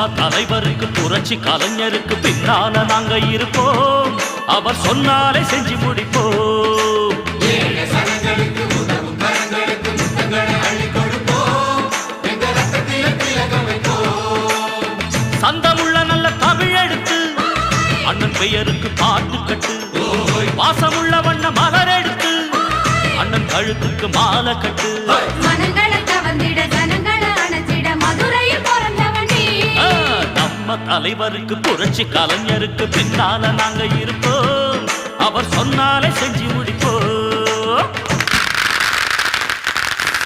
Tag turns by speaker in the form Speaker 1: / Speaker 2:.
Speaker 1: நம்ம தலைவருக்கு புரட்சி கலைஞருக்கு பின்னால நாங்க இருப்போம் அவர் சொன்னாலே செஞ்சு முடிப்போம் சந்தமுள்ள நல்ல தமிழ் எடுத்து அண்ணன் பெயருக்கு பாட்டு கட்டு வாசமுள்ள வண்ண மலர் எடுத்து அண்ணன் கழுத்துக்கு மாலை கட்டு நம்ம தலைவருக்கு புரட்சி கலைஞருக்கு பின்னால நாங்க இருப்போம் அவர் சொன்னாலே செஞ்சு முடி